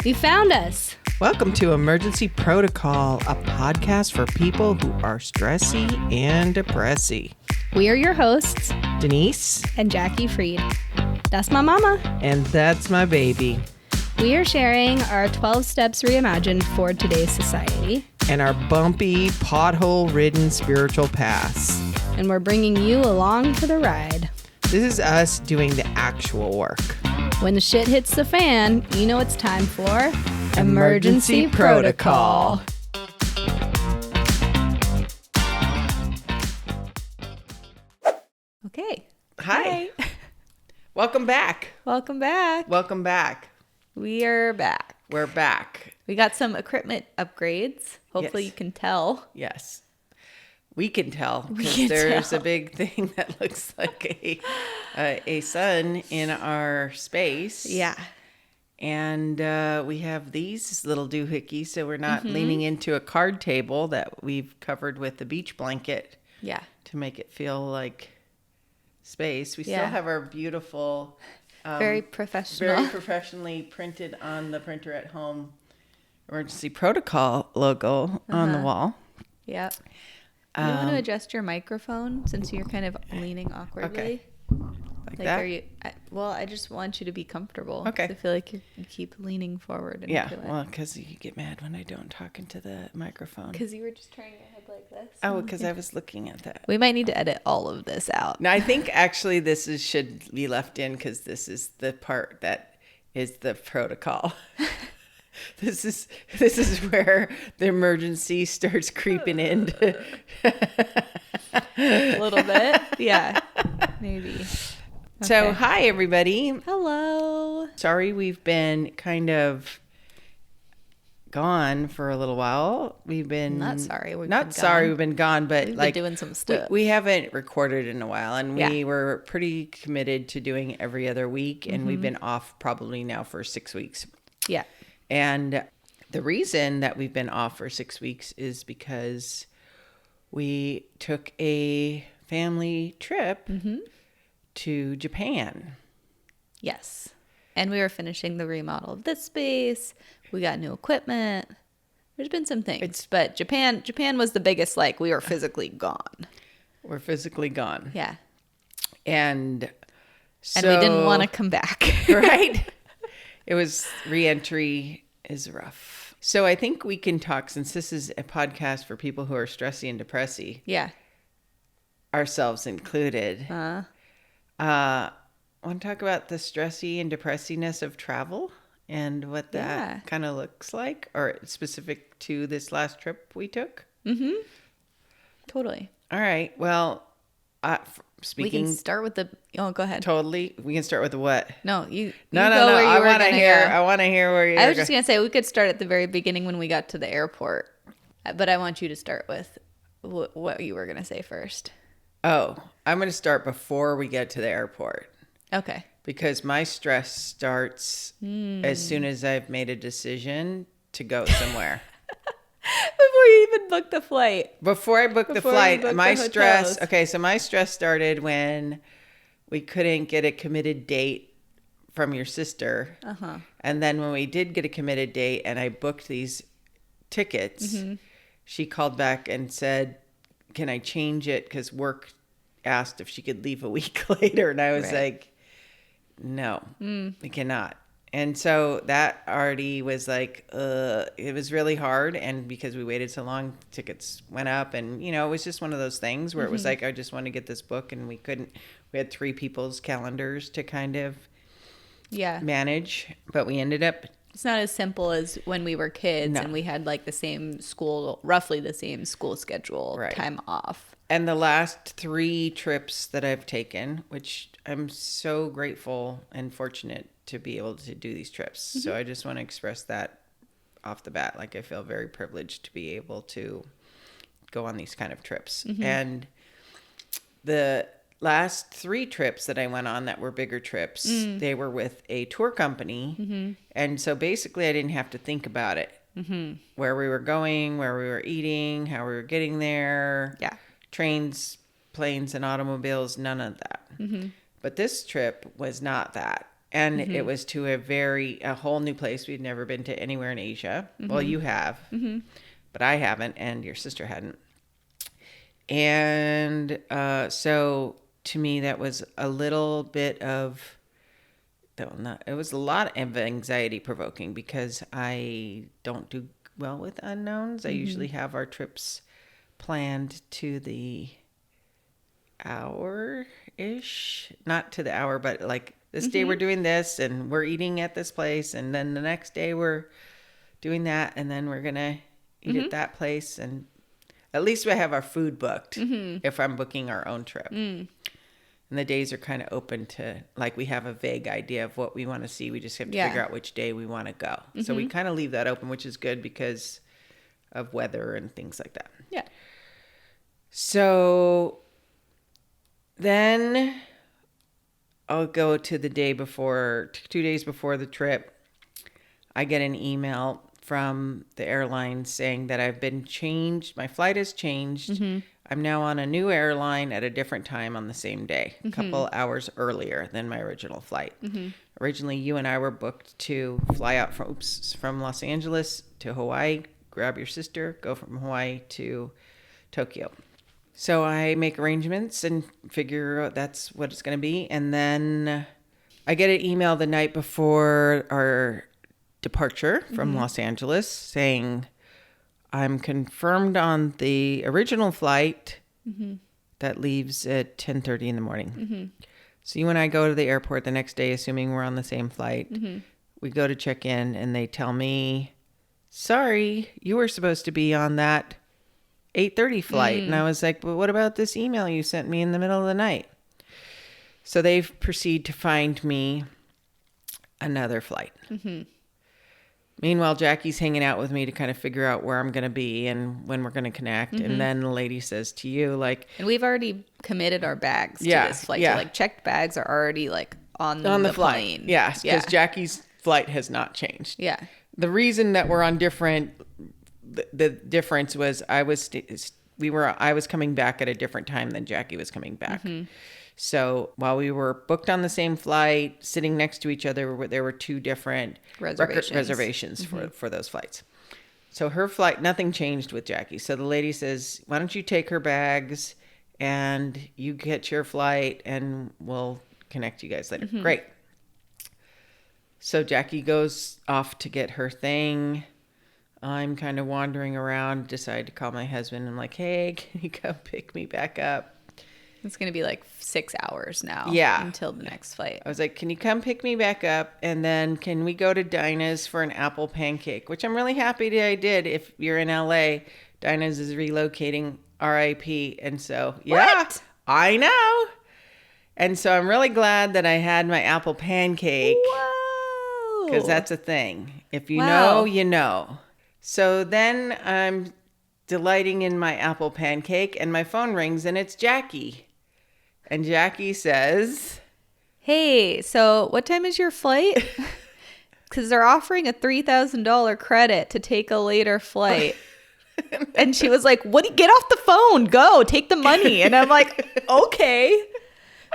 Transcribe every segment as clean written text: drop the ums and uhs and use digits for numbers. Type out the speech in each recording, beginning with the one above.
You found us. Welcome to Emergency Protocol, a podcast for people who are stressy and depressy. We are your hosts, Denise and Jackie Freed. That's my mama. And that's my baby. We are sharing our 12 steps reimagined for today's society. And our bumpy, pothole-ridden spiritual paths. And we're bringing you along for the ride. This is us doing the actual work. When the shit hits the fan, you know it's time for Emergency Protocol. Okay. Hi. Welcome back. Welcome back. Welcome back. We are back. We're back. We got some equipment upgrades. Hopefully you can tell. Yes. We can tell because there's a big thing that looks like a sun in our space. Yeah. And we have these little doohickeys, so we're not leaning into a card table that we've covered with the beach blanket. Yeah. To make it feel like space. We still have our beautiful, very professionally printed on the printer at home Emergency Protocol logo on the wall. Yeah. You want to adjust your microphone since you're kind of leaning awkwardly? Okay. Like that? Are you? I just want you to be comfortable. Okay. I feel like you keep leaning forward. And well, because you get mad when I don't talk into the microphone. Because you were just turning your head like this. Oh, because I was looking at that. We might need to edit all of this out. No, I think actually this should be left in because this is the part that is the protocol. This is where the emergency starts creeping in. A little bit. Yeah. Maybe. So, hi, everybody. Hello. Sorry we've been kind of gone for a little while. We've been... Not sorry. We've been gone, but we've like... been doing some stuff. We haven't recorded in a while, and we were pretty committed to doing every other week, and we've been off probably now for 6 weeks. Yeah. And the reason that we've been off for 6 weeks is because we took a family trip to Japan. Yes. And we were finishing the remodel of this space. We got new equipment. There's been some things. But Japan was the biggest, like, we were physically gone. We're physically gone. Yeah. And we didn't want to come back. Right? It was reentry is rough. So I think we can talk, since this is a podcast for people who are stressy and depressy. Yeah. Ourselves included. Want to talk about the stressy and depressiness of travel and what that kind of looks like, or specific to this last trip we took? Mm-hmm. Totally. All right. Well, speaking... We can start with the... Oh, go ahead. Totally. We can start with the what? No, you No. go where you I want to hear. Go. I want to hear where you. I was just gonna say we could start at the very beginning when we got to the airport, but I want you to start with what you were gonna say first. Oh, I'm going to start before we get to the airport. Okay. Because my stress starts as soon as I've made a decision to go somewhere. Before you even book the flight. Before I booked the flight, my stress... Okay, so my stress started when we couldn't get a committed date from your sister. Uh-huh. And then when we did get a committed date and I booked these tickets, she called back and said, can I change it? Because work asked if she could leave a week later. And I was like, no, we cannot. And so that already was like, it was really hard. And because we waited so long, tickets went up. And, it was just one of those things where it was like, I just want to get this book. And we couldn't. We had 3 people's calendars to kind of manage. But we ended up... It's not as simple as when we were kids and we had like roughly the same school schedule, time off. And the last 3 trips that I've taken, which I'm so grateful and fortunate to be able to do these trips. So I just want to express that off the bat. Like I feel very privileged to be able to go on these kind of trips. And the last 3 trips that I went on that were bigger trips, they were with a tour company. And so basically I didn't have to think about it. Where we were going, where we were eating, how we were getting there. Yeah. Trains, planes, and automobiles, none of that. But this trip was not that. And it was to a whole new place. We'd never been to anywhere in Asia. Well, you have, but I haven't, and your sister hadn't. And so to me, that was a little bit of, it was a lot of anxiety provoking because I don't do well with unknowns. I usually have our trips planned to the hour-ish, not to the hour, but like this day we're doing this and we're eating at this place. And then the next day we're doing that. And then we're going to eat at that place. And at least we have our food booked if I'm booking our own trip. And the days are kind of open to, like, we have a vague idea of what we want to see. We just have to figure out which day we want to go. So we kind of leave that open, which is good because of weather and things like that. Yeah. So then I'll go to the day before, 2 days before the trip. I get an email from the airline saying that I've been changed. My flight has changed. I'm now on a new airline at a different time on the same day, a couple hours earlier than my original flight. Originally, you and I were booked to fly out from Los Angeles to Hawaii, grab your sister, go from Hawaii to Tokyo. So I make arrangements and figure out that's what it's going to be. And then I get an email the night before our departure from Los Angeles saying, I'm confirmed on the original flight that leaves at 10:30 in the morning. So you and I go to the airport the next day, assuming we're on the same flight. We go to check in and they tell me, sorry, you were supposed to be on that 8:30 flight. And I was like, but what about this email you sent me in the middle of the night? So they proceed to find me another flight. Meanwhile, Jackie's hanging out with me to kind of figure out where I'm going to be and when we're going to connect. And then the lady says to you, like... And we've already committed our bags to this flight. So, like, checked bags are already, like, on the plane. Yes, because Jackie's flight has not changed. Yeah. The reason that we're on different... The difference was I was coming back at a different time than Jackie was coming back. So while we were booked on the same flight, sitting next to each other, there were two different reservations for those flights. So her flight, nothing changed with Jackie. So the lady says, why don't you take her bags and you get your flight and we'll connect you guys later. Great. So Jackie goes off to get her thing. I'm kind of wandering around, decide to call my husband. I'm like, hey, can you come pick me back up? It's going to be like 6 hours now. Yeah. Until the next flight. I was like, can you come pick me back up? And then can we go to Dinah's for an apple pancake? Which I'm really happy I did. If you're in LA, Dinah's is relocating RIP. And so, What? I know. And so I'm really glad that I had my apple pancake. Whoa. Because that's a thing. If you know, you know. So then I'm delighting in my apple pancake and my phone rings and it's Jackie. And Jackie says, hey, so what time is your flight? Because they're offering a $3,000 credit to take a later flight. And she was like, what? Get off the phone. Go. Take the money. And I'm like, okay.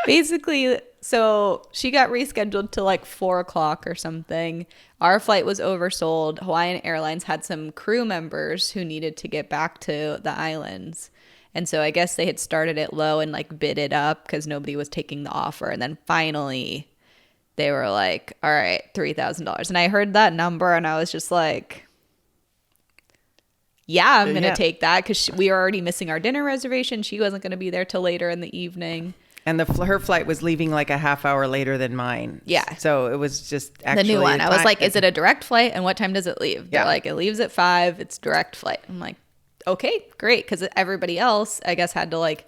Basically, so she got rescheduled to like 4 o'clock or something. Our flight was oversold. Hawaiian Airlines had some crew members who needed to get back to the islands. And so I guess they had started it low and like bid it up because nobody was taking the offer. And then finally they were like, all right, $3,000. And I heard that number and I was just like, yeah, I'm going to take that because we were already missing our dinner reservation. She wasn't going to be there till later in the evening. And her flight was leaving like a half hour later than mine. Yeah. So it was just actually the new one. I was like, is it a direct flight? And what time does it leave? They're Yeah. like, it leaves at 5. It's direct flight. I'm like, okay, great. Because everybody else, I guess, had to like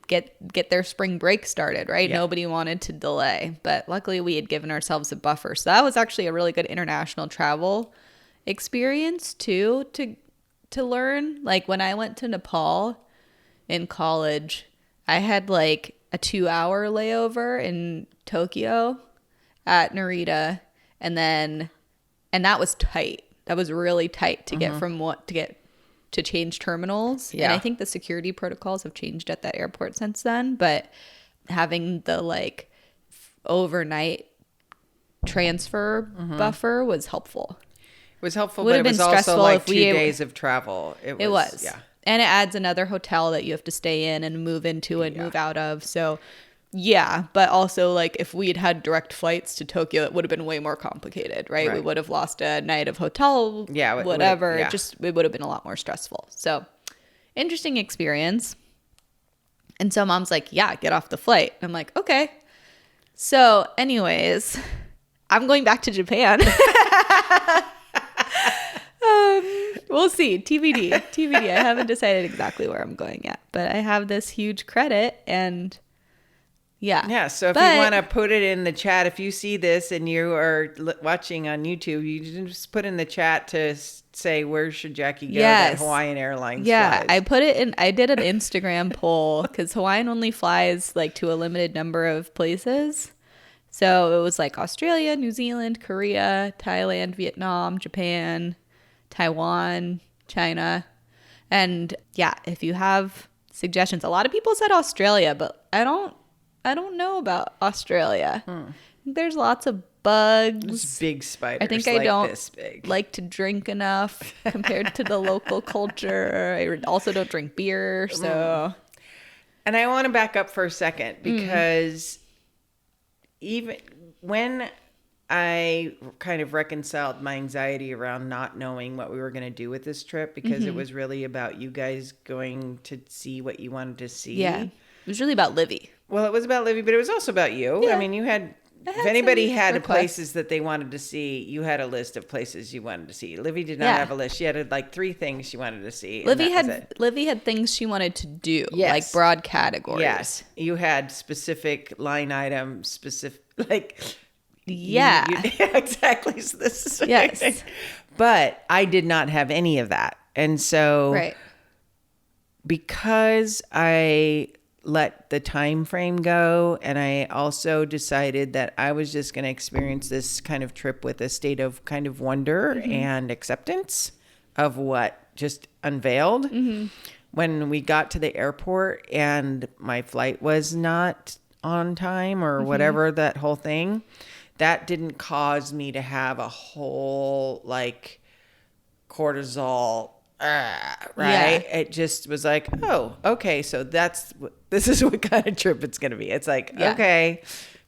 get their spring break started, right? Yeah. Nobody wanted to delay. But luckily we had given ourselves a buffer. So that was actually a really good international travel experience too, to learn. Like when I went to Nepal in college, I had like a 2-hour layover in Tokyo at Narita. And that was tight. That was really tight to get to change terminals. Yeah. And I think the security protocols have changed at that airport since then. But having the like overnight transfer buffer was helpful. It was helpful, but it was also like 2 days of travel. It was. Yeah. And it adds another hotel that you have to stay in and move into and move out of. So, yeah. But also, like, if we had direct flights to Tokyo, it would have been way more complicated, right? We would have lost a night of hotel, whatever. It would have been a lot more stressful. So, interesting experience. And so mom's like, yeah, get off the flight. I'm like, okay. So, anyways, I'm going back to Japan. We'll see. TBD. I haven't decided exactly where I'm going yet, but I have this huge credit and yeah. So if you want to put it in the chat, if you see this and you are watching on YouTube, you just put in the chat to say, where should Jackie go that Hawaiian Airlines flies? I put it in. I did an Instagram poll because Hawaiian only flies like to a limited number of places. So it was like Australia, New Zealand, Korea, Thailand, Vietnam, Japan, Taiwan, China. And yeah, if you have suggestions, a lot of people said Australia, but I don't know about Australia. There's lots of bugs. There's big spiders. I think I don't like to drink enough compared to the local culture. I also don't drink beer, so. And I want to back up for a second because even when I kind of reconciled my anxiety around not knowing what we were going to do with this trip because it was really about you guys going to see what you wanted to see. Yeah. It was really about Livy. Well, it was about Livy, but it was also about you. Yeah. I mean, if anybody had places that they wanted to see, you had a list of places you wanted to see. Livy did not have a list. She had like 3 things she wanted to see. Livy had things she wanted to do, like broad categories. Yes. You had specific line item, specific, like... Yeah. Exactly. So this is yes. But I did not have any of that. And so because I let the time frame go and I also decided that I was just going to experience this kind of trip with a state of kind of wonder and acceptance of what just unveiled. When we got to the airport and my flight was not on time or whatever, that whole thing, that didn't cause me to have a whole like cortisol, right? It just was like, oh, okay. So this is what kind of trip it's going to be. It's like, okay,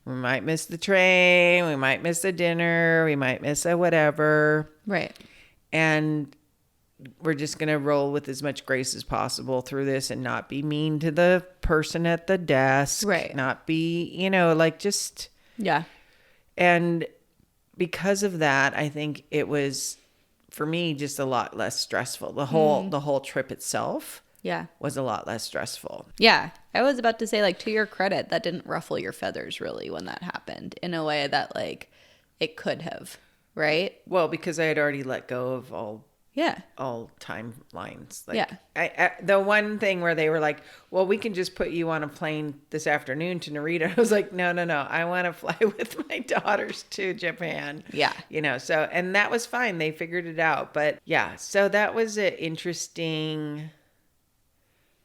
we might miss the train. We might miss the dinner. We might miss a whatever. Right. And we're just going to roll with as much grace as possible through this and not be mean to the person at the desk. Right. Not be, like just. Yeah. And because of that, I think it was, for me, just a lot less stressful. The whole trip itself was a lot less stressful. Yeah. I was about to say, like, to your credit, that didn't ruffle your feathers really when that happened in a way that, like, it could have, right? Well, because I had already let go of all timelines. Like, I, the one thing where they were like, well, we can just put you on a plane this afternoon to Narita. I was like, no. I want to fly with my daughters to Japan. Yeah. So, and that was fine. They figured it out. But yeah, so that was an interesting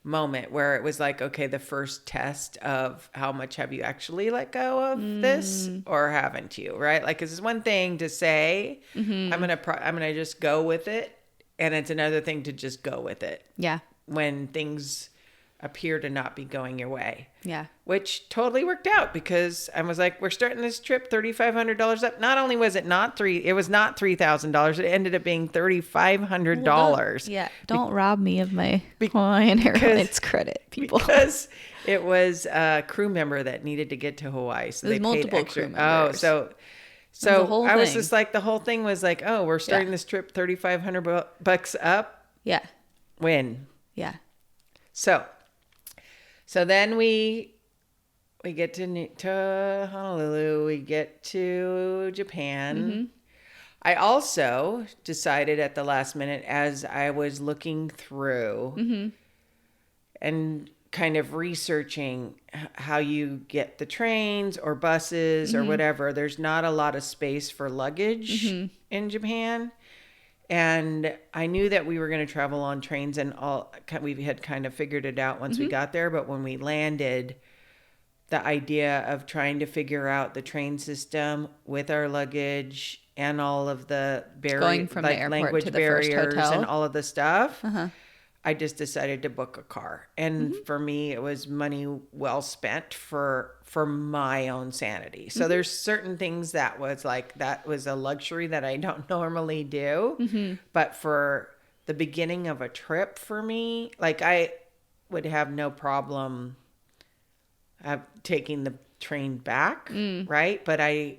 moment where it was like, okay, the first test of how much have you actually let go of this or haven't you, right? Like, 'cause it's one thing to say, I'm going to just go with it. And it's another thing to just go with it. Yeah. When things appear to not be going your way. Yeah. Which totally worked out because I was like, we're starting this trip $3,500 up. Not only was it not $3,000. It ended up being $3,500. Well, don't rob me of my Hawaiian Airlines credit, people. Because it was a crew member that needed to get to Hawaii. So they paid extra. So I was just like, the whole thing was like, oh, we're starting this trip $3,500 up. Yeah. When? Yeah. So then we get to Honolulu, we get to Japan. I also decided at the last minute as I was looking through and kind of researching how you get the trains or buses or whatever, there's not a lot of space for luggage in Japan. And I knew that we were going to travel on trains and we had kind of figured it out once we got there. But when we landed, the idea of trying to figure out the train system with our luggage and all of the going from the airport language to the barriers first hotel and all of the stuff, uh-huh. I just decided to book a car. And for me, it was money well spent for my own sanity. So there's certain things that was a luxury that I don't normally do. But for the beginning of a trip for me, like I would have no problem taking the train back, right? But I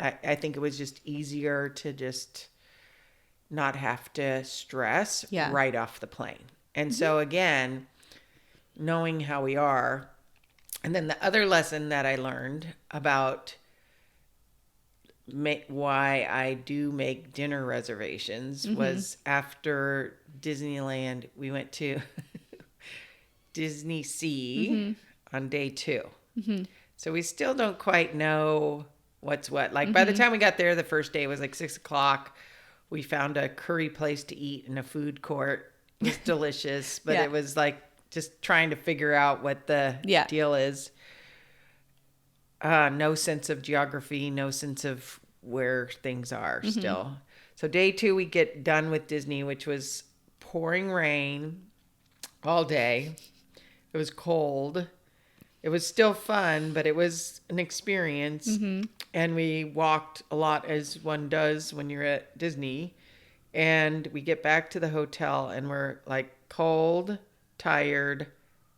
think it was just easier to just not have to stress right off the plane. And so again, knowing how we are, and then the other lesson that I learned about why I do make dinner reservations was after Disneyland, we went to Disney Sea on day 2. So we still don't quite know what's what. Like by the time we got there, the first day was like 6:00. We found a curry place to eat in a food court. It was delicious, but it was like just trying to figure out what the deal is. No sense of geography, no sense of where things are still. So day 2, we get done with Disney, which was pouring rain all day. It was cold. It was still fun, but it was an experience. And we walked a lot, as one does when you're at Disney. And we get back to the hotel and we're like cold, tired,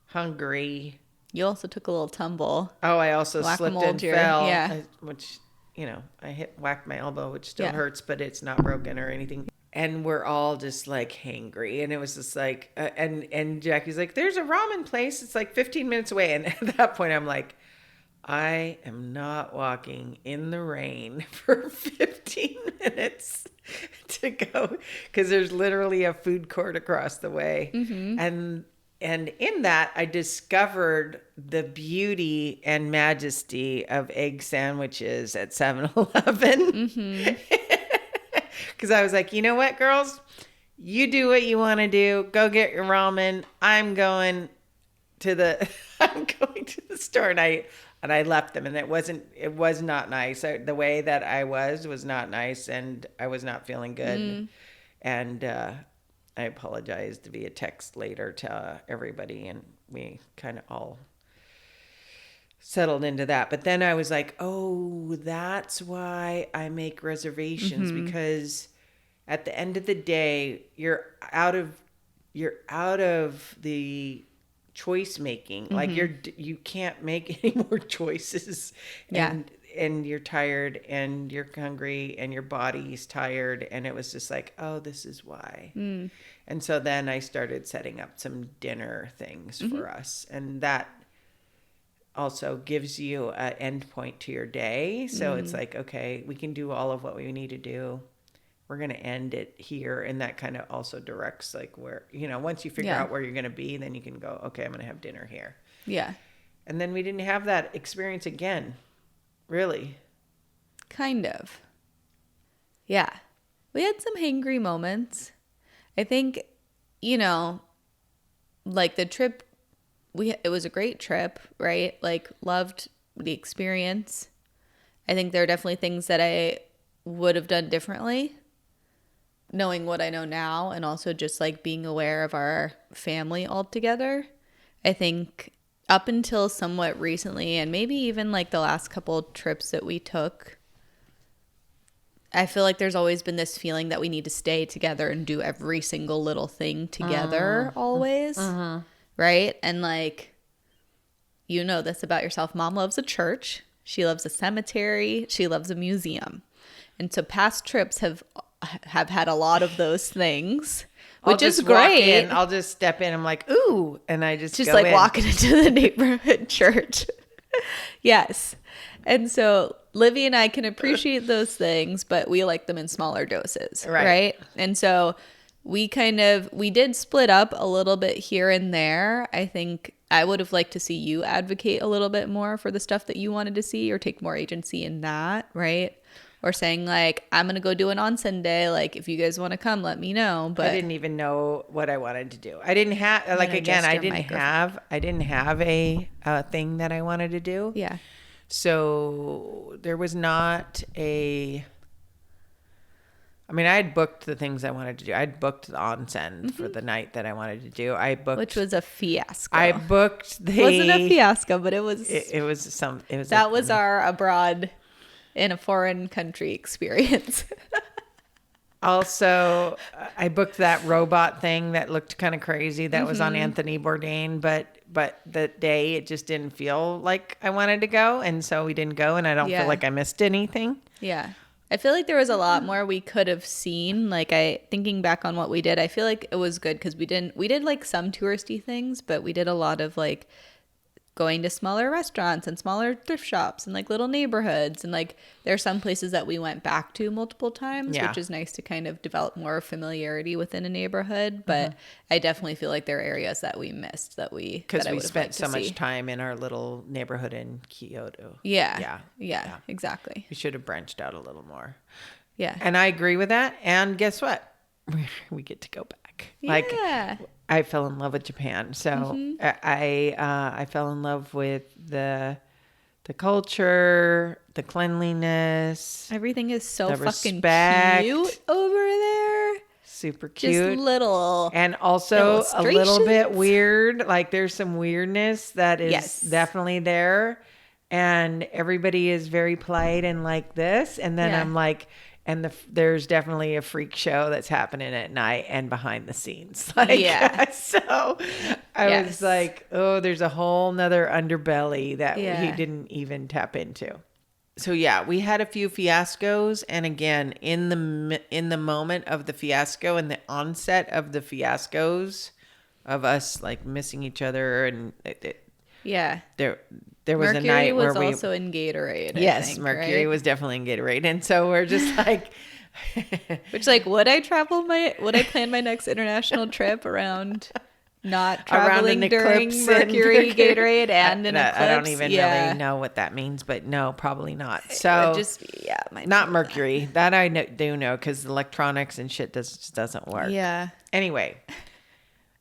hungry. You also took a little tumble. Oh, I also slipped and fell. Yeah. Which, I whacked my elbow, which still hurts, but it's not broken or anything. And we're all just like hangry. And it was just like, and Jackie's like, there's a ramen place. It's like 15 minutes away. And at that point, I'm like, I am not walking in the rain for 15 minutes to go, because there's literally a food court across the way. And in that, I discovered the beauty and majesty of egg sandwiches at 7-Eleven. Because I was like, you know what, girls? You do what you want to do. Go get your ramen. I'm going to the store. And I left them, and it was not nice. The way that I was not nice, and I was not feeling good. And I apologized via text later to everybody, and we kind of all settled into that. But then I was like, oh, that's why I make reservations, because at the end of the day, you're out of the choice making. Like you can't make any more choices. And you're tired and you're hungry and your body's tired. And it was just like, oh, this is why. And so then I started setting up some dinner things for us. And that also gives you an end point to your day. So it's like, okay, we can do all of what we need to do. We're going to end it here. And that kind of also directs like where, once you figure out where you're going to be, then you can go, okay, I'm going to have dinner here. Yeah. And then we didn't have that experience again. Really? Kind of. Yeah. We had some hangry moments. I think, like the trip, it was a great trip, right? Like loved the experience. I think there are definitely things that I would have done differently, knowing what I know now, and also just like being aware of our family altogether. I think up until somewhat recently, and maybe even like the last couple trips that we took, I feel like there's always been this feeling that we need to stay together and do every single little thing together always. Right? And like, this about yourself. Mom loves a church. She loves a cemetery. She loves a museum. And so past trips have had a lot of those things, which is great. I'll just step in. I'm like, ooh. And I just go like in. Walking into the neighborhood church. Yes. And so Livy and I can appreciate those things, but we like them in smaller doses. Right? And so we did split up a little bit here and there. I think I would have liked to see you advocate a little bit more for the stuff that you wanted to see, or take more agency in that. Right? or saying like, I'm going to go do an onsen day. Like, if you guys want to come, let me know. But I didn't even know what I wanted to do. I didn't have, like, again, I didn't have a thing that I wanted to do. Yeah. So there was not I had booked the things I wanted to do. I'd booked the onsen for the night that I wanted to do. Which was a fiasco. I booked It wasn't a fiasco, but it was. That was our abroad in a foreign country experience. Also, I booked that robot thing that looked kind of crazy. That was on Anthony Bourdain, but the day it just didn't feel like I wanted to go, and so we didn't go. And I don't feel like I missed anything. Yeah. I feel like there was a lot more we could have seen. Like, thinking back on what we did, I feel like it was good because we did like some touristy things, but we did a lot of like going to smaller restaurants and smaller thrift shops and like little neighborhoods. And like, there are some places that we went back to multiple times, which is nice to kind of develop more familiarity within a neighborhood. But I definitely feel like there are areas that we missed because we spent so much time in our little neighborhood in Kyoto. Yeah, exactly. We should have branched out a little more. Yeah. And I agree with that. And guess what? We get to go back. Yeah. Like, I fell in love with Japan. So I fell in love with the culture, the cleanliness. Everything is so fucking respect. cute over there. Super cute. Just little. And also a little bit weird. Like, there's some weirdness that is definitely there. And everybody is very polite and like this. And then I'm like... And there's definitely a freak show that's happening at night and behind the scenes. Like, so I was like, oh, there's a whole nother underbelly that he didn't even tap into. So we had a few fiascos. And again, in the moment of the fiasco and the onset of the fiascos of us like missing each other and there was Mercury a night where was also in Gatorade. Yes, I think, Mercury was definitely in Gatorade. And so we're just like... Which, like, would I plan my next international trip around not traveling during Mercury, Gatorade, and an eclipse? I don't even really know what that means, but no, probably not. So it would just be, not Mercury. That I do know because electronics and shit just doesn't work. Yeah. Anyway...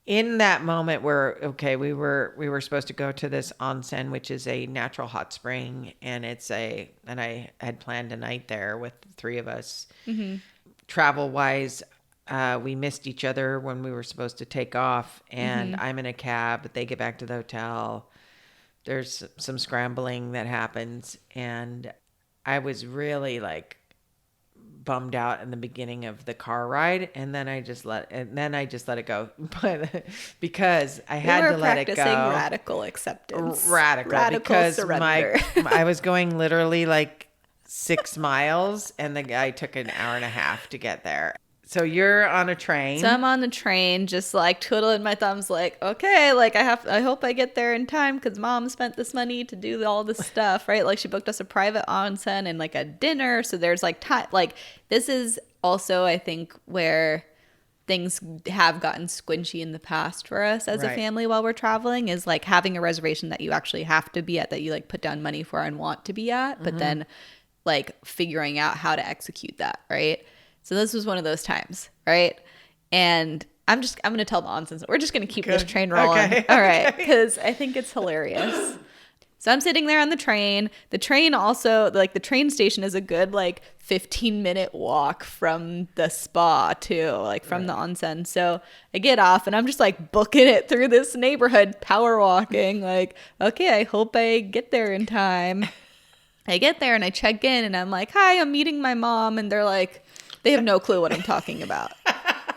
In that moment where, we were supposed to go to this onsen, which is a natural hot spring, and and I had planned a night there with the three of us. Mm-hmm. Travel wise, we missed each other when we were supposed to take off, and I'm in a cab. They get back to the hotel. There's some scrambling that happens, and I was really like bummed out in the beginning of the car ride, and then I just let it go. But because I had to let it go. Radical acceptance. Radical because surrender. I was going literally like 6 miles, and the guy took an hour and a half to get there. So you're on a train. So I'm on the train, just like twiddling my thumbs, like, okay, like I hope I get there in time because mom spent this money to do all this stuff, right? Like, she booked us a private onsen and like a dinner. So there's like time. Like, this is also, I think, where things have gotten squinchy in the past for us as a family while we're traveling, is like having a reservation that you actually have to be at, that you like put down money for and want to be at, but then like figuring out how to execute that, right? So this was one of those times, right? And I'm going to tell the onsen. We're just going to keep this train rolling. Okay. All right. Because I think it's hilarious. So I'm sitting there on the train. The train also, like, the train station is a good, like, 15-minute walk from the spa, too, like, from the onsen. So I get off, and I'm just, like, booking it through this neighborhood, power walking. Like, okay, I hope I get there in time. I get there, and I check in, and I'm like, hi, I'm meeting my mom. And they're like... They have no clue what I'm talking about.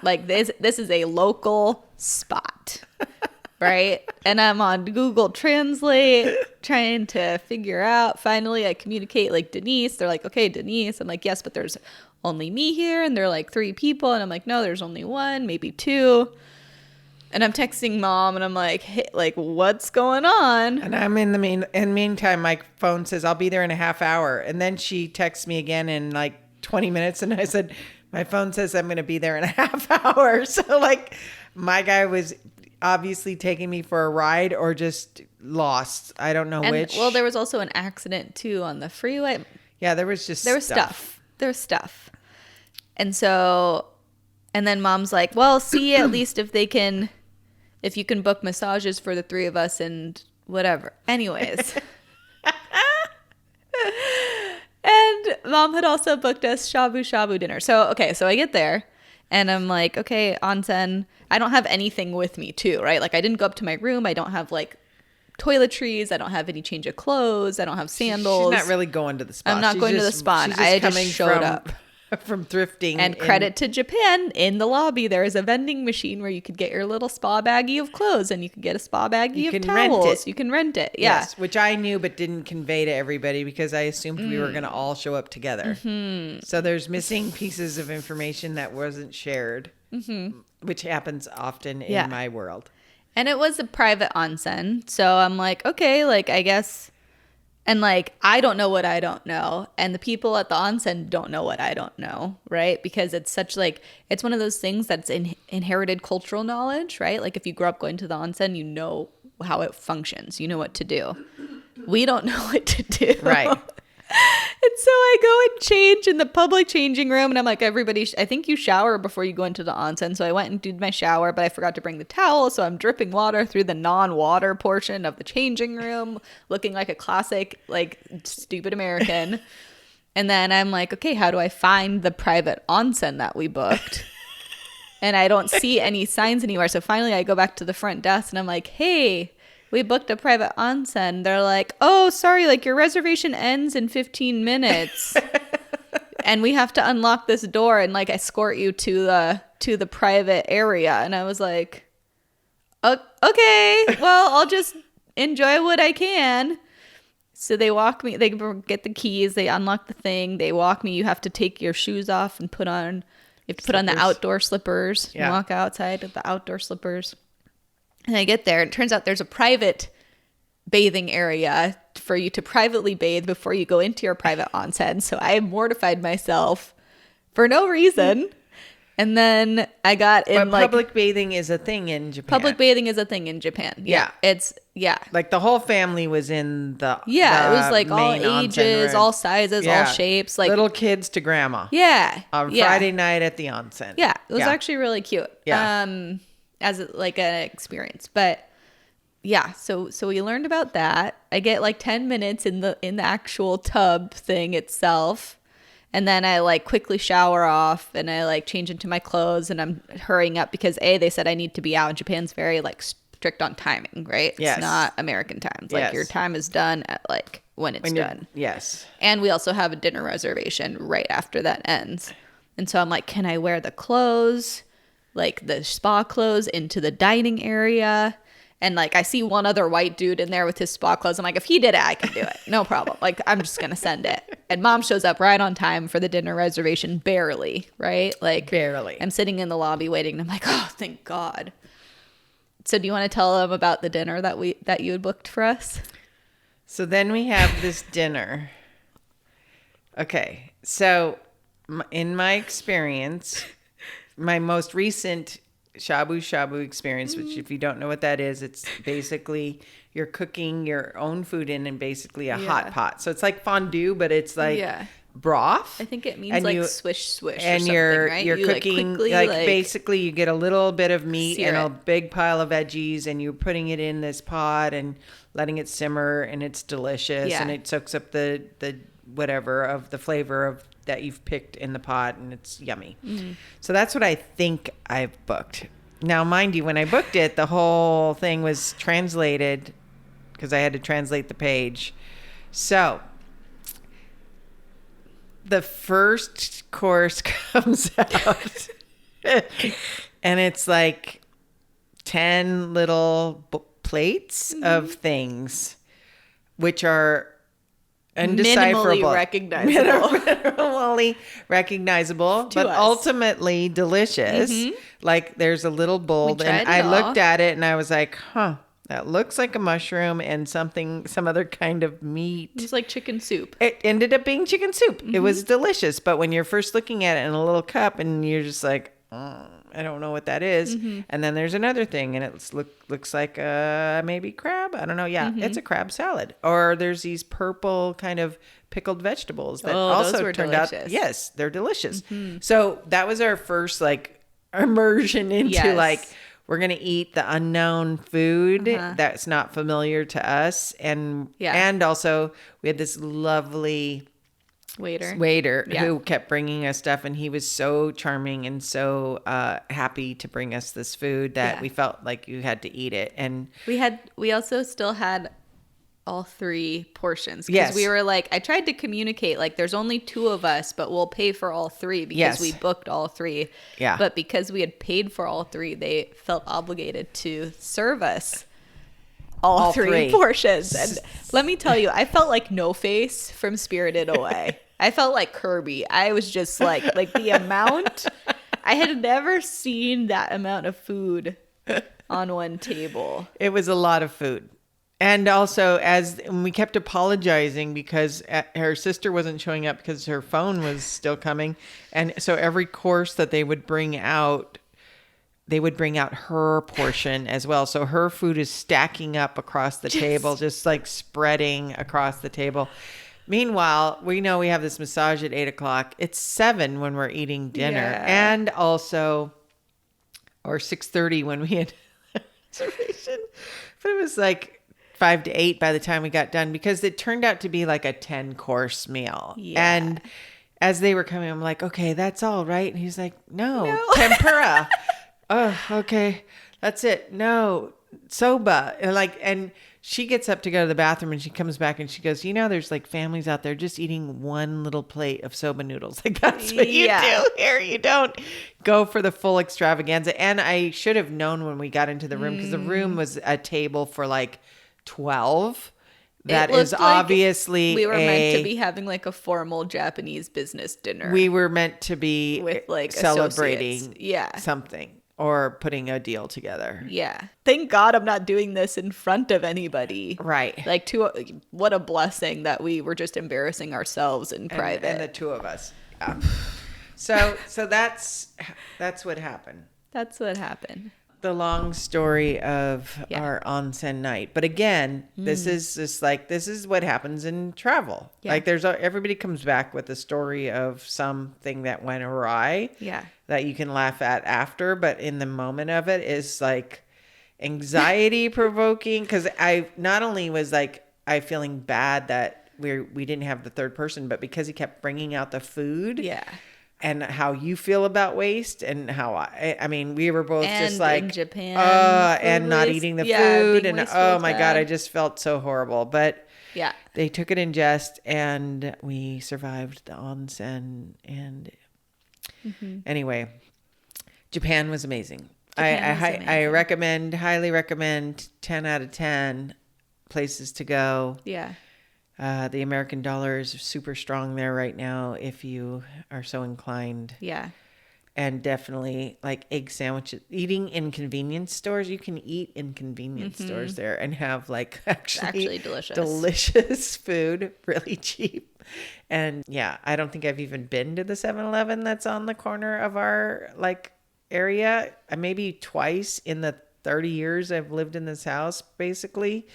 Like, this is a local spot, right? And I'm on Google Translate trying to figure out. Finally, I communicate, like, Denise. They're like, okay, Denise. I'm like, yes, but there's only me here. And they're like 3 people. And I'm like, no, there's only 1, maybe 2. And I'm texting mom, and I'm like, hey, like, what's going on? And I'm in the meantime, my phone says, I'll be there in a half hour. And then she texts me again in, like, 20 minutes, and I said, my phone says I'm going to be there in a half hour. So, like, my guy was obviously taking me for a ride or just lost. I don't know which. Well, there was also an accident too on the freeway. Yeah, there was stuff. there's stuff. And so, and then mom's like, well, see at least if you can book massages for the three of us and whatever. Anyways. And mom had also booked us shabu dinner. So, okay, so I get there and I'm like, okay, onsen. I don't have anything with me too, right? Like I didn't go up to my room. I don't have like toiletries. I don't have any change of clothes. I don't have sandals. She's not really going to the spa. I'm not going to the spa. I just showed up. From thrifting. And credit to Japan, in the lobby there is a vending machine where you could get your little spa baggie of clothes and you could get a spa baggie of towels. You can rent it. Yeah. Yes, which I knew but didn't convey to everybody because I assumed we were going to all show up together. So there's missing pieces of information that wasn't shared, which happens often in my world. And it was a private onsen. So I'm like, okay, like I guess... And like, I don't know what I don't know. And the people at the onsen don't know what I don't know, right? Because it's such like, it's one of those things that's inherited cultural knowledge, right? Like if you grew up going to the onsen, you know how it functions. You know what to do. We don't know what to do. Right. And so I go and change in the public changing room. And I'm like, everybody, I think you shower before you go into the onsen. So I went and did my shower, but I forgot to bring the towel. So I'm dripping water through the non-water portion of the changing room, looking like a classic, like stupid American. And then I'm like, okay, how do I find the private onsen that we booked? And I don't see any signs anywhere. So finally I go back to the front desk and I'm like, hey, we booked a private onsen. They're like, oh, sorry, like your reservation ends in 15 minutes. And we have to unlock this door and like escort you to the private area. And I was like, okay, well, I'll just enjoy what I can. So they walk me, they get the keys, they unlock the thing, they walk me. You have to take your shoes off and put on the outdoor slippers and walk outside with the outdoor slippers. And I get there, and it turns out there's a private bathing area for you to privately bathe before you go into your private onsen. So I mortified myself for no reason. And then I got in public bathing is a thing in Japan. Public bathing is a thing in Japan. Yeah. It's like the whole family was in the it was like all ages, all sizes, all shapes, like little kids to grandma. Yeah. On Friday night at the onsen. Yeah. It was actually really cute. Yeah. As like an experience. But yeah, so we learned about that. I get like 10 minutes in the actual tub thing itself. And then I like quickly shower off and I like change into my clothes and I'm hurrying up because they said I need to be out. Japan's very like strict on timing, right? Yes. It's not American times. Like your time is done at like when it's done. Yes. And we also have a dinner reservation right after that ends. And so I'm like, can I wear the clothes? Like the spa clothes into the dining area. And like I see one other white dude in there with his spa clothes. I'm like, if he did it, I can do it. No problem. Like I'm just going to send it. And mom shows up right on time for the dinner reservation. Barely, right? Like barely. I'm sitting in the lobby waiting. And I'm like, oh, thank God. So do you want to tell them about the dinner that you had booked for us? So then we have this dinner. Okay. So in my experience... My most recent shabu experience, which if you don't know what that is, it's basically you're cooking your own food in basically a hot pot. So it's like fondue, but it's like broth. I think it means like swish swish and or something, right? You're cooking like basically you get a little bit of meat and a big pile of veggies and you're putting it in this pot and letting it simmer and it's delicious and it soaks up the whatever of the flavor of that you've picked in the pot and it's yummy. So that's what I think I've booked. Now, mind you, when I booked it, the whole thing was translated because I had to translate the page. So the first course comes out and it's like 10 little plates of things, which are undecipherable. Minimally recognizable, but ultimately delicious. Like there's a little bowl and I looked at it and I was like, that looks like a mushroom and some other kind of meat. It's like chicken soup. It ended up being chicken soup. It was delicious. But when you're first looking at it in a little cup and you're just like, I don't know what that is. And then there's another thing, and it looks like maybe crab. I don't know. Yeah, it's a crab salad. Or there's these purple kind of pickled vegetables that also turned out. Yes, they're delicious. So that was our first like immersion into like, we're going to eat the unknown food that's not familiar to us. And also we had this lovely waiter who kept bringing us stuff, and he was so charming and so happy to bring us this food that we felt like you had to eat it. And we also still had all 3 portions, because we were like, I tried to communicate like there's only 2 of us, but we'll pay for all 3 because we booked all 3. But because we had paid for all 3, they felt obligated to serve us all 3 portions. And let me tell you, I felt like No Face from Spirited Away. I felt like Kirby. I was just like the amount, I had never seen that amount of food on one table. It was a lot of food. And also, we kept apologizing because her sister wasn't showing up because her phone was still coming. And so every course that they would bring out her portion as well. So her food is stacking up across the table, just like spreading across the table. Meanwhile, we know we have this massage at 8:00. It's 7 when we're eating dinner, and also, or 6:30 when we had reservation. But it was like 5 to 8 by the time we got done, because it turned out to be like a 10-course meal. And as they were coming, I'm like, okay, that's all right. And he's like, no. Tempura. Oh, okay, that's it. No, soba. And she gets up to go to the bathroom, and she comes back and she goes, there's like families out there just eating one little plate of soba noodles. Like, that's what you do here. You don't go for the full extravaganza. And I should have known when we got into the room, because the room was a table for like 12. That is obviously we were meant to be having like a formal Japanese business dinner. We were meant to be with like celebrating something. Or putting a deal together. Yeah. Thank God I'm not doing this in front of anybody. Right. Like, what a blessing that we were just embarrassing ourselves in private. And the 2 of us. Yeah. So that's what happened. That's what happened. The long story of our onsen night. But again, this is what happens in travel. Yeah. Like everybody comes back with a story of something that went awry. Yeah. That you can laugh at after, but in the moment of it is like anxiety provoking. Because I not only was like I feeling bad that we didn't have the 3rd person, but because he kept bringing out the food. Yeah. And how you feel about waste, and how I mean, we were both just like in Japan, and not eating the food, and oh my God, I just felt so horrible. But they took it in jest, and we survived the onsen. And anyway, Japan was amazing. I highly recommend 10 out of 10 places to go. Yeah. The American dollar is super strong there right now if you are so inclined. Yeah. And definitely like egg sandwiches. Eating in convenience stores. You can eat in convenience stores there and have like actually delicious food, really cheap. And I don't think I've even been to the 7-Eleven that's on the corner of our like area. Maybe twice in the 30 years I've lived in this house, basically.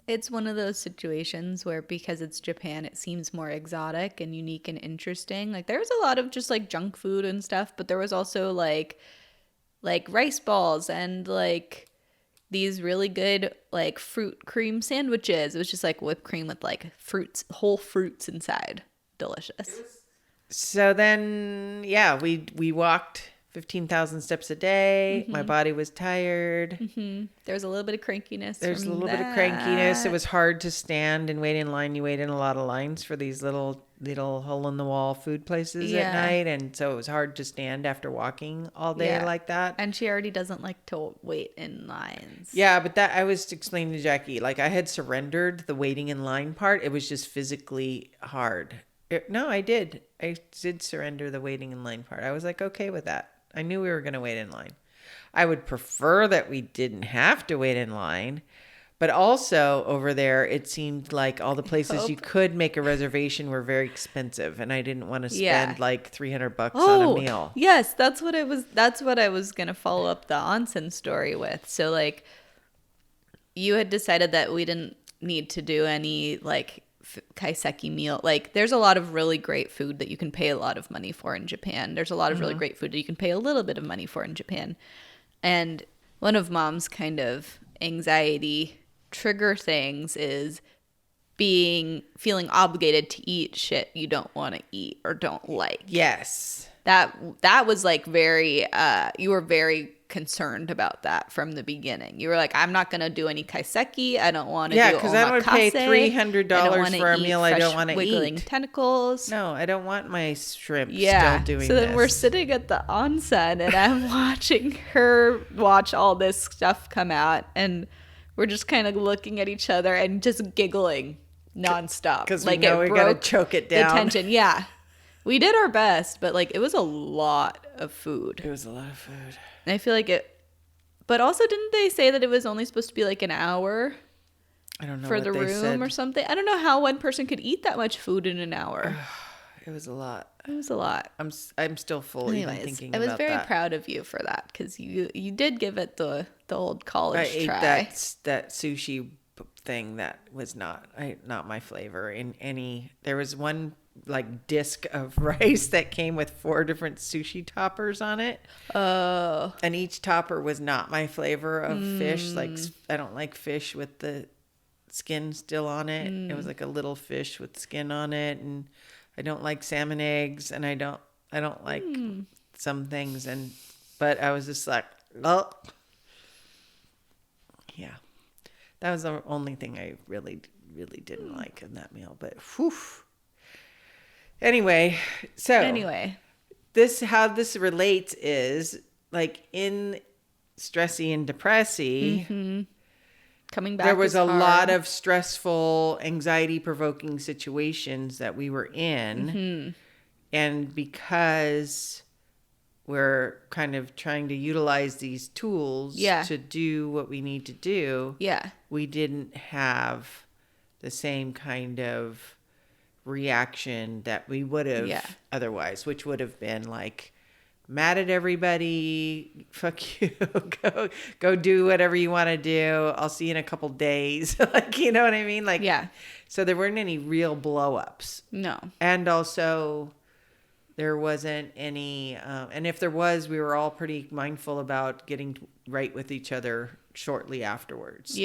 It's one of those situations where because it's Japan, it seems more exotic and unique and interesting. Like there's a lot of just like junk food and stuff, but there was also like rice balls and like these really good like fruit cream sandwiches. It was just like whipped cream with like whole fruits inside. Delicious. So then, we walked 15,000 steps a day. My body was tired. There was a little bit of crankiness. There's a little bit of crankiness. It was hard to stand and wait in line. You wait in a lot of lines for these little hole in the wall food places at night. And so it was hard to stand after walking all day like that. And she already doesn't like to wait in lines. Yeah, but that I was explaining to Jackie, like I had surrendered the waiting in line part. It was just physically hard. No, I did. I did surrender the waiting in line part. I was like, okay with that. I knew we were going to wait in line. I would prefer that we didn't have to wait in line, But also over there, it seemed like all the places you could make a reservation were very expensive, and I didn't want to spend like $300 on a meal. Yes, that's what I was gonna follow up the onsen story with. So like, you had decided that we didn't need to do any like kaiseki meal. Like, there's a lot of really great food that you can pay a lot of money for in Japan. There's a lot of really great food that you can pay a little bit of money for in Japan. And one of Mom's kind of anxiety trigger things is feeling obligated to eat shit you don't want to eat or don't like. Yes. That was like very you were very concerned about that from the beginning. You were like, I'm not going to do any kaiseki. I don't want to do omakase. Yeah, because I would pay $300 for a meal I don't want to eat. Wiggling tentacles. No, I don't want my shrimp still doing this. So then we're sitting at the onsen and I'm watching her watch all this stuff come out, and we're just kind of looking at each other and just giggling nonstop. Because like, we know we got to choke it down. The tension, yeah. We did our best, but like, it was a lot of food. It was a lot of food. And I feel like but also didn't they say that it was only supposed to be like an hour? I don't know for the room or something. I don't know how one person could eat that much food in an hour. It was a lot. It was a lot. I'm still full even thinking about that. I was very proud of you for that, because you did give it the old college try. I ate that sushi thing that was not my flavor in any. There was one like disc of rice that came with 4 different sushi toppers on it. Oh. And each topper was not my flavor of fish. Like, I don't like fish with the skin still on it. It was like a little fish with skin on it, and I don't like salmon eggs, and I don't like some things, but I was just like, oh. Yeah. That was the only thing I really, really didn't like in that meal, but whew. Anyway, how this relates is like in stressy and depressy, coming back, there was a lot of stressful, anxiety provoking situations that we were in. And because we're kind of trying to utilize these tools to do what we need to do, we didn't have the same kind of reaction that we would have otherwise, which would have been like mad at everybody, fuck you, go do whatever you want to do, I'll see you in a couple days. Like, you know what I mean? Like, so there weren't any real blow-ups. No. And also there wasn't any and if there was, we were all pretty mindful about getting right with each other shortly afterwards.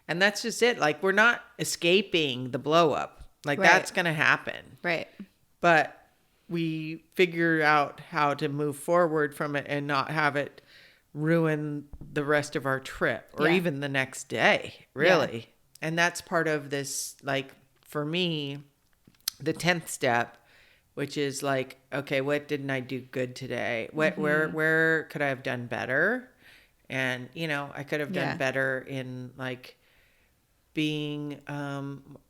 And that's just it. Like, we're not escaping the blow-up. Like, that's going to happen. Right. But we figure out how to move forward from it and not have it ruin the rest of our trip or even the next day, really. And that's part of this, like, for me, the 10th step, which is like, okay, what didn't I do good today? Where could I have done better? And, you know, I could have done better in like being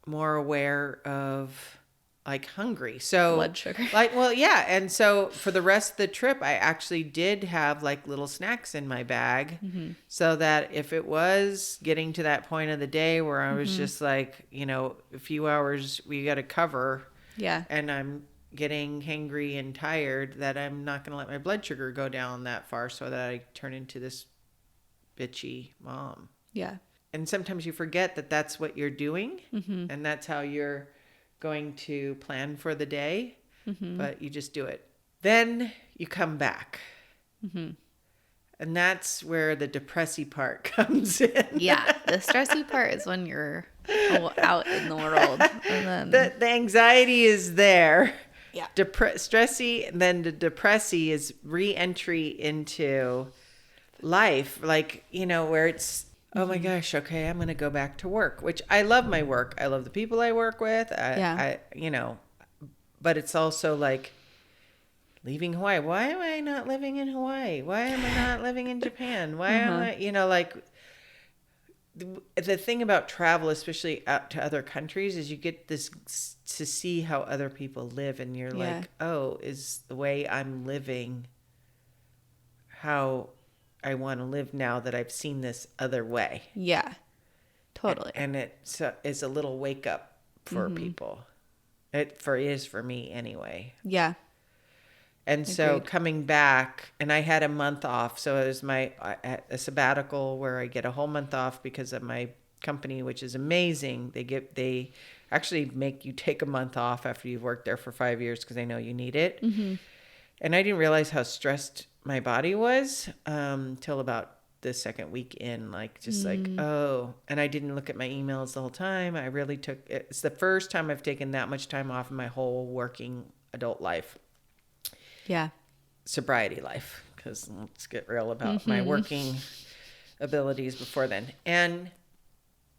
more aware of like hungry. So blood sugar. Like, well, yeah. And so for the rest of the trip, I actually did have like little snacks in my bag so that if it was getting to that point of the day where I was just like, you know, a few hours we got to cover. Yeah. And I'm getting hangry and tired, that I'm not going to let my blood sugar go down that far so that I turn into this bitchy mom. Yeah. And sometimes you forget that that's what you're doing and that's how you're going to plan for the day, but you just do it. Then you come back. And that's where the depressy part comes in. Yeah. The stressy part is when you're out in the world. And then the anxiety is there. Yeah. Stressy, and then the depressy is re-entry into life. Like, you know, where it's, oh my gosh, okay, I'm going to go back to work, which I love my work. I love the people I work with. I you know, but it's also like leaving Hawaii. Why am I not living in Hawaii? Why am I not living in Japan? Why am I, you know, like the thing about travel, especially out to other countries, is you get this to see how other people live. And you're like, oh, is the way I'm living how I want to live now that I've seen this other way? Yeah. Totally. And it's a little wake up for people. It is for me anyway. Yeah. And so coming back, and I had a month off. So it was a sabbatical where I get a whole month off because of my company, which is amazing. They actually make you take a month off after you've worked there for 5 years because they know you need it. Mm-hmm. And I didn't realize how stressed my body was till about the second week in, and I didn't look at my emails the whole time. It's the first time I've taken that much time off in my whole working adult life. Yeah. Sobriety life, because let's get real about my working abilities before then. And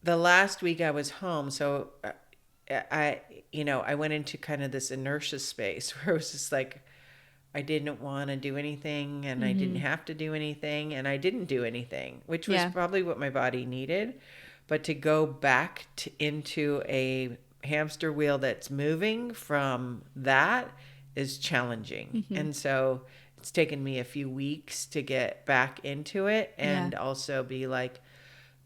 the last week I was home, so I went into kind of this inertia space where it was just like I didn't want to do anything, and I didn't have to do anything, and I didn't do anything, which was probably what my body needed. But to go back into a hamster wheel that's moving from that is challenging. And so it's taken me a few weeks to get back into it and also be like,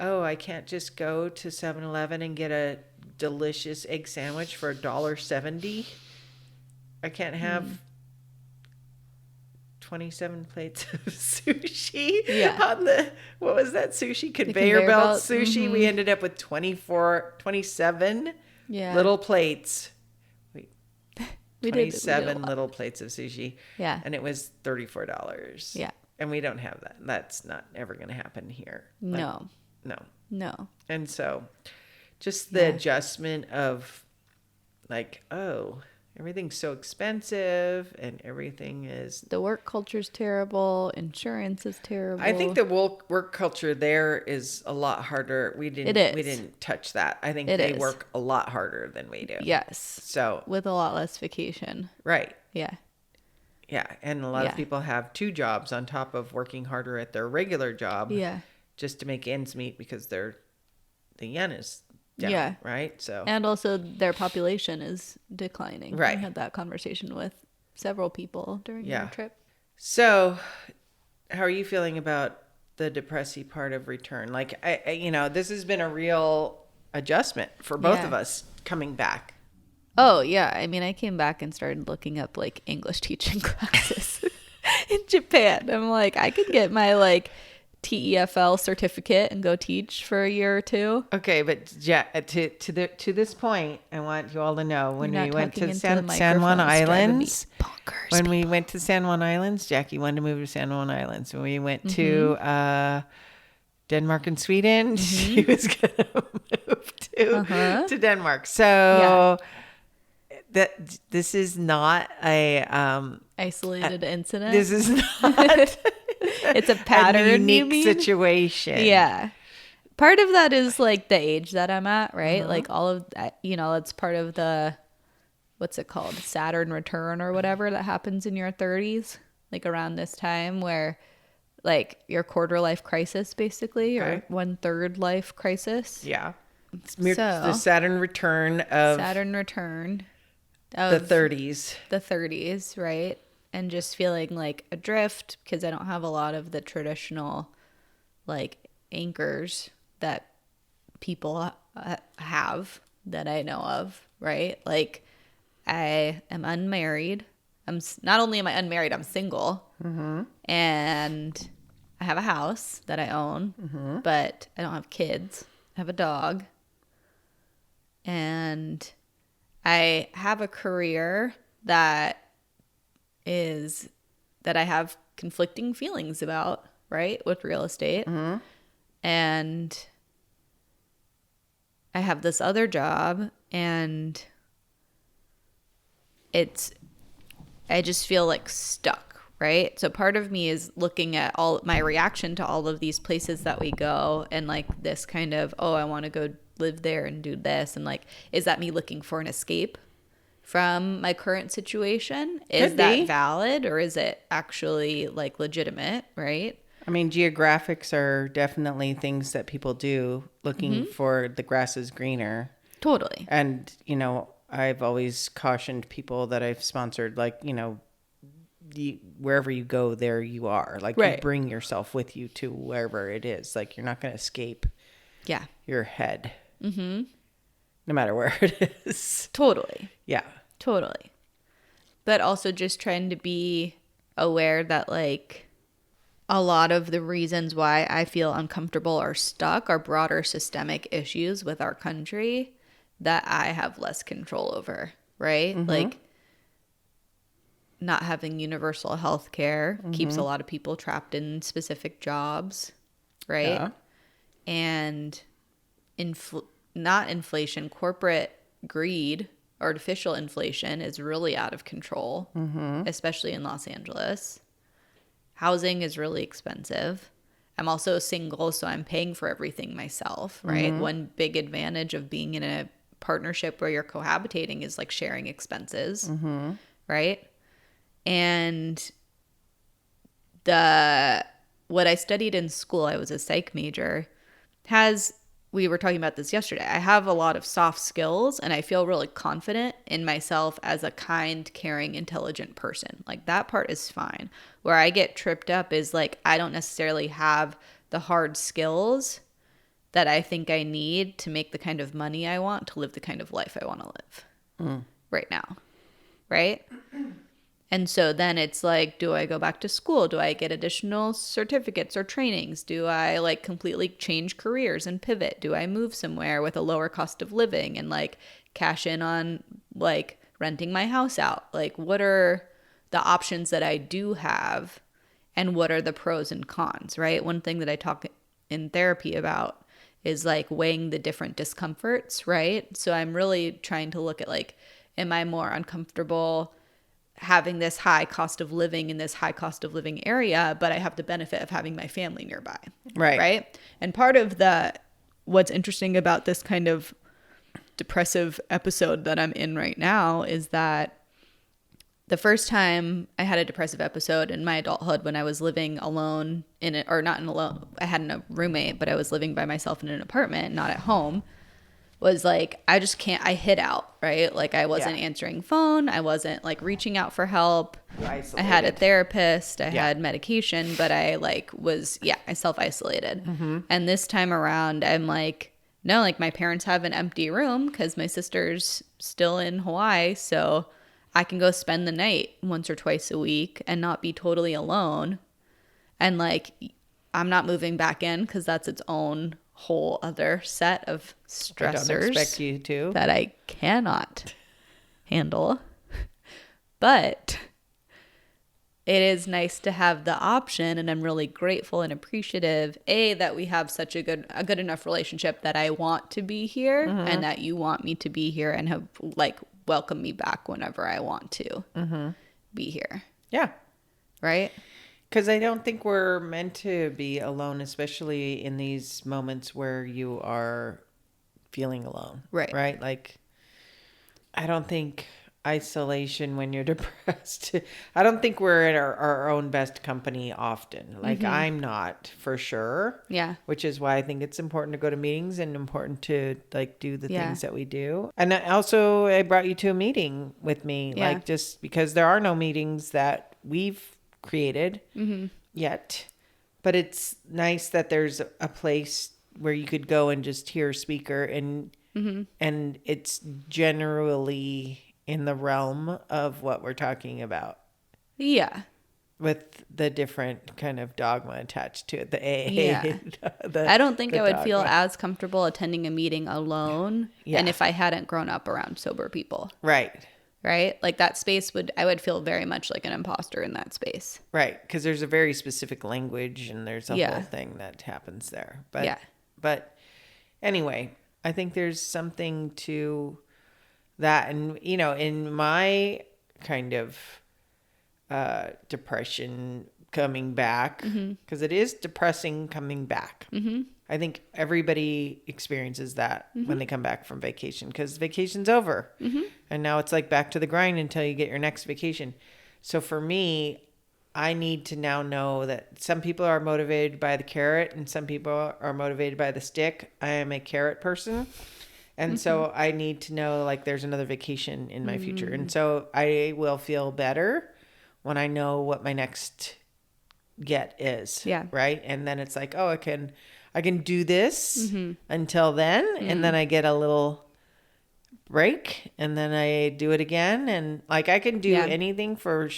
oh, I can't just go to 7-Eleven and get a delicious egg sandwich for $1.70. I can't have 27 plates of sushi on what was that sushi? Conveyor belt sushi. We ended up with 27 little plates. 27 little plates of sushi. Yeah. And it was $34. Yeah. And we don't have that. That's not ever going to happen here. No. No. And so just the adjustment of everything's so expensive and everything is... The work culture's terrible. Insurance is terrible. I think the work culture there is a lot harder. We didn't touch that. I think they work a lot harder than we do. Yes. So with a lot less vacation. Right. Yeah. Yeah. And a lot of people have 2 jobs on top of working harder at their regular job. Yeah. Just to make ends meet because the yen is down, right? So, and also their population is declining. Right. I had that conversation with several people during your trip. So, how are you feeling about the depressy part of return? Like, I this has been a real adjustment for both of us coming back. Oh yeah, I mean, I came back and started looking up English teaching classes in Japan. I'm like, I could get my TEFL certificate and go teach for a year or 2. Okay, but to this point, I want you all to know when we went to San Juan Islands. When we went to San Juan Islands, Jackie wanted to move to San Juan Islands. When we went to Denmark and Sweden, she was going to move to Denmark. So this is not a isolated incident. This is not. It's a pattern, a unique situation. Yeah. Part of that is the age that I'm at, right? All of that, it's part of the, what's it called? Saturn return or whatever that happens in your 30s, around this time where your quarter life crisis, basically, or 1/3 life crisis. Yeah. It's the Saturn return of the 30s. The 30s, right? And just feeling adrift because I don't have a lot of the traditional anchors that people have that I know of, right? I am unmarried. Not only am I unmarried, I'm single. And I have a house that I own, but I don't have kids. I have a dog. And I have a career that I have conflicting feelings about, right? With real estate. And I have this other job and I just feel stuck, right? So part of me is looking at all my reaction to all of these places that we go and this kind of, oh, I want to go live there and do this. And is that me looking for an escape from my current situation? Is that valid, or is it actually legitimate, right? I mean, geographics are definitely things that people do looking for the grass is greener. Totally. And, I've always cautioned people that I've sponsored, wherever you go, there you are. You bring yourself with you to wherever it is. You're not going to escape your head. Mm-hmm. No matter where it is. Totally. Yeah. Totally. But also just trying to be aware that like a lot of the reasons why I feel uncomfortable or stuck are broader systemic issues with our country that I have less control over, right? Mm-hmm. Like not having universal health care keeps a lot of people trapped in specific jobs, right? Yeah. And not inflation, corporate greed, artificial inflation is really out of control, especially in Los Angeles. Housing is really expensive. I'm also single, so I'm paying for everything myself, right? One big advantage of being in a partnership where you're cohabitating is like sharing expenses, right? And what I studied in school, I was a psych major, we were talking about this yesterday. I have a lot of soft skills and I feel really confident in myself as a kind, caring, intelligent person. Like that part is fine. Where I get tripped up is like I don't necessarily have the hard skills that I think I need to make the kind of money I want to live the kind of life I want to live right now. Right? And so then it's like, do I go back to school? Do I get additional certificates or trainings? Do I like completely change careers and pivot? Do I move somewhere with a lower cost of living and like cash in on like renting my house out? Like what are the options that I do have and what are the pros and cons, right? One thing that I talk in therapy about is like weighing the different discomforts, right? So I'm really trying to look at like, am I more uncomfortable having this high cost of living in this high cost of living area, but I have the benefit of having my family nearby. Right. And part of what's interesting about this kind of depressive episode that I'm in right now is that the first time I had a depressive episode in my adulthood when I was living alone I had a roommate, but I was living by myself in an apartment, not at home, was like, I hid out, right? Like I wasn't answering phone. I wasn't like reaching out for help. Isolated. I had a therapist. I had medication, but I like I self-isolated. And this time around, I'm like, no, like my parents have an empty room because my sister's still in Hawaii. So I can go spend the night once or twice a week and not be totally alone. And like, I'm not moving back in because that's its own whole other set of stressors I don't expect you to. that I cannot handle. But it is nice to have the option, and I'm really grateful and appreciative that we have such a good enough relationship that I want to be here and that you want me to be here and have like welcomed me back whenever I want to be here. Yeah. Right? Because I don't think we're meant to be alone, especially in these moments where you are feeling alone. Right? Like, I don't think isolation when you're depressed, I don't think we're in our own best company often. Like, I'm not, for sure. Yeah. Which is why I think it's important to go to meetings and important to, like, do the things that we do. And also, I brought you to a meeting with me, like, just because there are no meetings that we've created yet, but it's nice that there's a place where you could go and just hear a speaker and it's generally in the realm of what we're talking about with the different kind of dogma attached to it, the AA. I don't think I would feel as comfortable attending a meeting alone and if I hadn't grown up around sober people. Right? Like that space I would feel very much like an imposter in that space. Right. Because there's a very specific language and there's a whole thing that happens there. But anyway, I think there's something to that. And, you know, in my kind of depression coming back, because it is depressing coming back. I think everybody experiences that when they come back from vacation because vacation's over. And now it's like back to the grind until you get your next vacation. So for me, I need to now know that some people are motivated by the carrot and some people are motivated by the stick. I am a carrot person. And so I need to know like there's another vacation in my future. And so I will feel better when I know what my next get is. Right. And then it's like, oh, I can do this until then. And then I get a little break and then I do it again. And like, I can do anything for,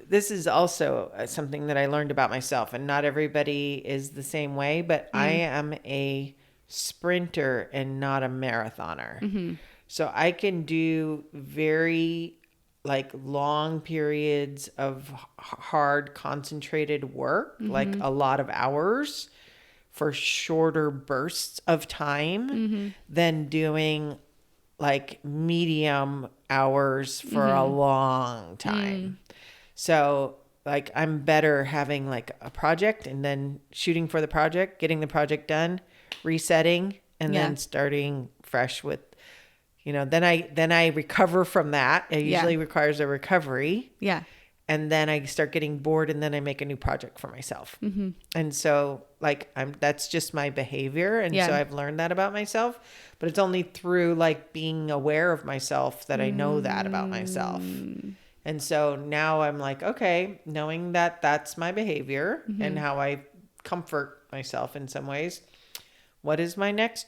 this is also something that I learned about myself, and not everybody is the same way, but I am a sprinter and not a marathoner. So I can do very like long periods of hard concentrated work, like a lot of hours for shorter bursts of time than doing like medium hours for a long time. So like I'm better having like a project and then shooting for the project, getting the project done, resetting, and then starting fresh with, then I recover from that. It usually requires a recovery. Yeah. And then I start getting bored and then I make a new project for myself. And so like that's just my behavior. And so I've learned that about myself, but it's only through like being aware of myself that I know that about myself. And so now I'm like, okay, knowing that that's my behavior and how I comfort myself in some ways, what is my next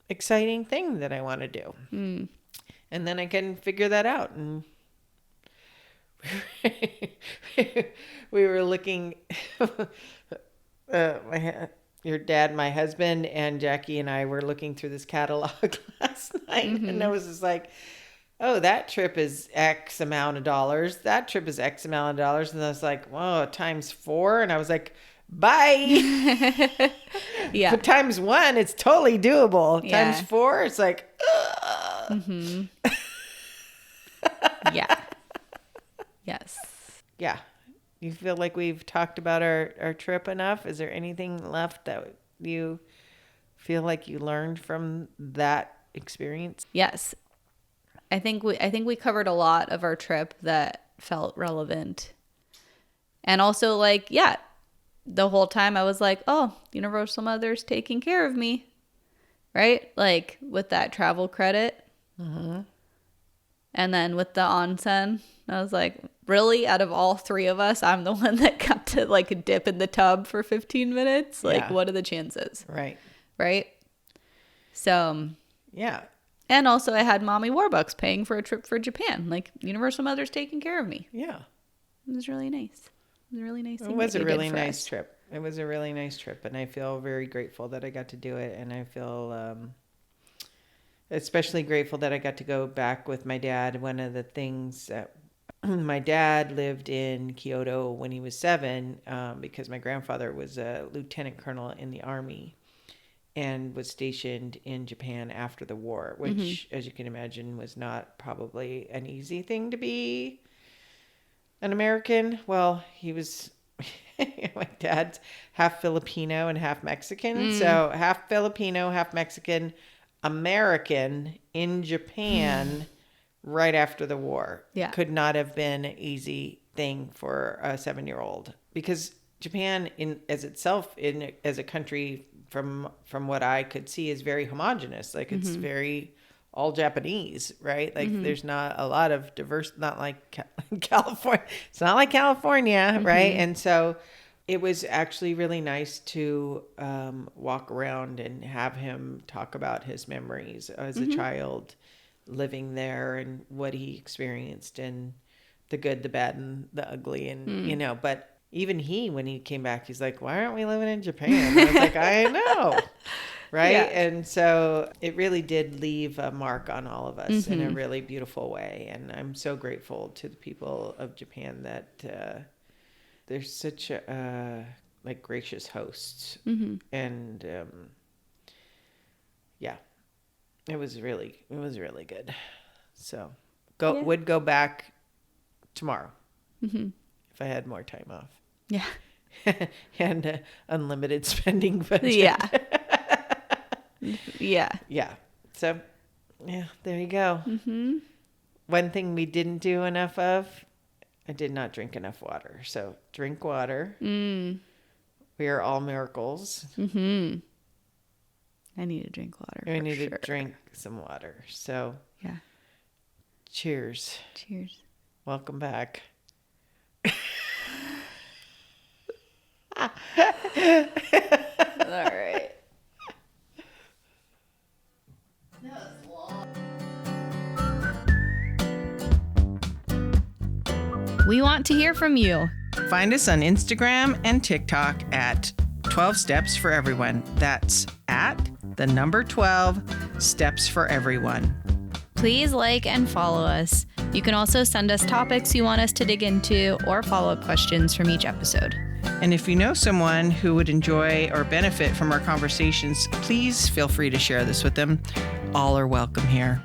exciting thing that I want to do? And then I can figure that out. And we were looking, your dad, my husband, and Jackie and I were looking through this catalog last night. And I was just like, oh, that trip is X amount of dollars. That trip is X amount of dollars. And I was like, whoa, times 4. And I was like, bye. But times 1, it's totally doable. Times 4, it's like, Yeah. Yes. Yeah. You feel like we've talked about our trip enough? Is there anything left that you feel like you learned from that experience? Yes. I think we covered a lot of our trip that felt relevant. And also like, the whole time I was like, oh, Universal Mother's taking care of me. Right? Like with that travel credit. And then with the onsen, I was like, really? Out of all 3 of us, I'm the one that got to like dip in the tub for 15 minutes? Like, what are the chances? Right. Right? So, yeah. And also I had Mommy Warbucks paying for a trip for Japan. Like Universal Mother's taking care of me. Yeah. It was really nice. It was a really nice thing. It was a really nice trip. It was a really nice trip. And I feel very grateful that I got to do it. And I feel especially grateful that I got to go back with my dad. One of the things that my dad lived in Kyoto when he was 7 because my grandfather was a lieutenant colonel in the Army and was stationed in Japan after the war, which, as you can imagine, was not probably an easy thing to be an American. Well, he was, my dad's half Filipino and half Mexican. So half Filipino, half Mexican, American in Japan right after the war. Could not have been an easy thing for a 7-year-old, because Japan as a country, from what I could see, is very homogenous. Like it's very all Japanese, right? Like there's not a lot of diverse, not like California. It's not like California, right? And so it was actually really nice to walk around and have him talk about his memories as a child living there and what he experienced and the good, the bad, and the ugly. And, but even when he came back, he's like, why aren't we living in Japan? And I was like, I know. Right. Yeah. And so it really did leave a mark on all of us in a really beautiful way. And I'm so grateful to the people of Japan that they're such like gracious hosts. And it was really good. So would go back tomorrow if I had more time off. Yeah. And unlimited spending budget. Yeah. Yeah. Yeah. So, there you go. One thing we didn't do enough of, I did not drink enough water. So, drink water. We are all miracles. I need to drink water. I need to drink some water. So, yeah. Cheers. Cheers. Welcome back. All right. We want to hear from you. Find us on Instagram and TikTok at 12 Steps for Everyone. That's at the number 12 Steps for Everyone. Please like and follow us. You can also send us topics you want us to dig into or follow-up questions from each episode. And if you know someone who would enjoy or benefit from our conversations, please feel free to share this with them. All are welcome here.